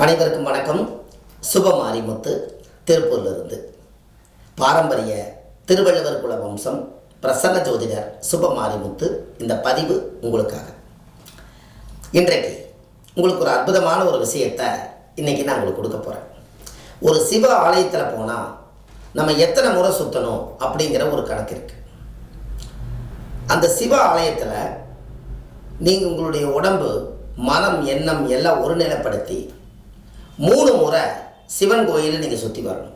அனைவருக்கும் வணக்கம். சுபமாரிமுத்து திருப்பூரிலிருந்து. பாரம்பரிய திருவள்ளுவர் குல வம்சம் பிரசன்ன ஜோதிடர் சுபமாரிமுத்து. இந்த பதிவு உங்களுக்காக. இன்றைக்கு உங்களுக்கு ஒரு அற்புதமான ஒரு விஷயத்தை இன்றைக்கி நான் உங்களுக்கு கொடுக்க போகிறேன். ஒரு சிவ ஆலயத்தில் போனால் நம்ம எத்தனை முறை சுற்றணும் அப்படிங்கிற ஒரு கணக்கு இருக்குது. அந்த சிவ ஆலயத்தில் நீங்கள் உங்களுடைய உடம்பு, மனம், எண்ணம் எல்லாம் ஒருநிலைப்படுத்தி 3 முறை சிவன் கோயிலில் நீங்கள் சுற்றி வரணும்.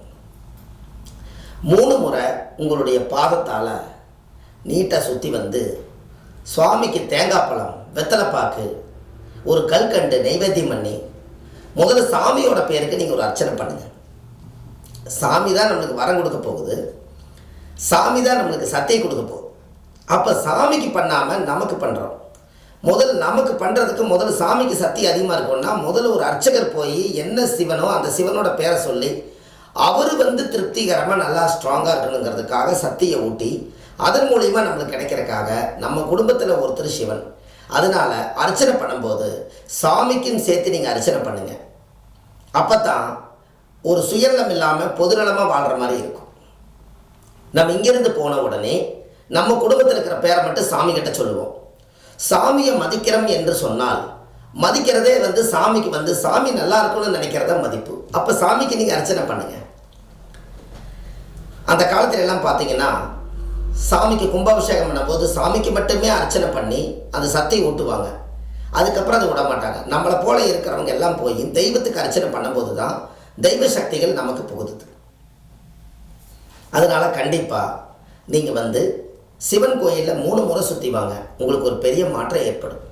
3 முறை உங்களுடைய பாதத்தால் நீட்டாக சுற்றி வந்து சுவாமிக்கு தேங்காய் பழம், வெத்தலைப்பாக்கு, ஒரு கல்கண்டு நைவேத்தியம் பண்ணி முதல்ல சாமியோட பேருக்கு நீங்கள் ஒரு அர்ச்சனை பண்ணுங்கள். சாமி தான் நம்மளுக்கு வரம் கொடுக்க போகுது. சாமி தான் நம்மளுக்கு சத்தியம் கொடுக்க போகுது. அப்போ சாமிக்கு பண்ணாமல் நமக்கு பண்ணுறோம். முதல்ல நமக்கு பண்ணுறதுக்கு முதல்ல சாமிக்கு சக்தி அதிகமாக இருக்கும்னா முதல்ல ஒரு அர்ச்சகர் போய் என்ன சிவனோ அந்த சிவனோட பேரை சொல்லி அவர் திருப்திகரமாக நல்லா ஸ்ட்ராங்காக இருக்கணுங்கிறதுக்காக சக்தியை ஊட்டி அதன் மூலிமா நம்மளுக்கு கிடைக்கிறதுக்காக நம்ம குடும்பத்தில் ஒருத்தர் சிவன். அதனால் அர்ச்சனை பண்ணும்போது சாமிக்குன்னு சேர்த்து நீங்கள் அர்ச்சனை பண்ணுங்கள். அப்போ தான் ஒரு சுயநலம் இல்லாமல் பொதுநலமாக வாழ்கிற மாதிரி இருக்கும். நம்ம இங்கேருந்து போன உடனே நம்ம குடும்பத்தில் இருக்கிற பேரை மட்டும் சாமிக்கிட்ட சொல்லுவோம். சாமியை மதிக்கிறோம் என்று சொன்னால் மதிக்கிறதே சாமிக்கு சாமி நல்லா இருக்கணும்னு நினைக்கிறத மதிப்பு. அப்போ சாமிக்கு நீங்கள் அர்ச்சனை பண்ணுங்கள். அந்த காலத்துல எல்லாம் பார்த்தீங்கன்னா சாமிக்கு கும்பாபிஷேகம் பண்ணும்போது சாமிக்கு மட்டுமே அர்ச்சனை பண்ணி அந்த சத்தை ஊட்டுவாங்க. அதுக்கப்புறம் அதை விட மாட்டாங்க. நம்மளை போல இருக்கிறவங்க எல்லாம் போய் தெய்வத்துக்கு அர்ச்சனை பண்ணும்போது தான் தெய்வ சக்திகள் நமக்கு புகுதுது. அதனால் கண்டிப்பாக நீங்கள் சிவன் கோயிலில் 3 முறை சுற்றி வாங்க. உங்களுக்கு ஒரு பெரிய மாற்றம் ஏற்படும்.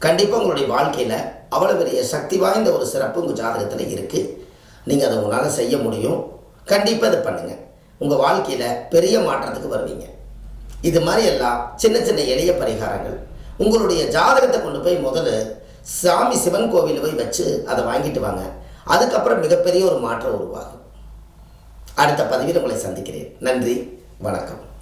கண்டிப்பாக உங்களுடைய வாழ்க்கையில் அவ்வளோ பெரிய சக்தி வாய்ந்த ஒரு சிறப்பு உங்கள் ஜாதகத்தில் இருக்குது. நீங்கள் அதை உங்களால் செய்ய முடியும். கண்டிப்பாக இதை பண்ணுங்கள். உங்கள் வாழ்க்கையில் பெரிய மாற்றத்துக்கு வருவீங்க. இது மாதிரி எல்லாம் சின்ன சின்ன எளிய பரிகாரங்கள் உங்களுடைய ஜாதகத்தை கொண்டு போய் முதல்ல சாமி சிவன் கோவிலில் போய் வச்சு அதை வாங்கிட்டு வாங்க. அதுக்கப்புறம் மிகப்பெரிய ஒரு மாற்றம் உருவாகும். அடுத்த பதிவில் உங்களை சந்திக்கிறேன். நன்றி, வணக்கம்.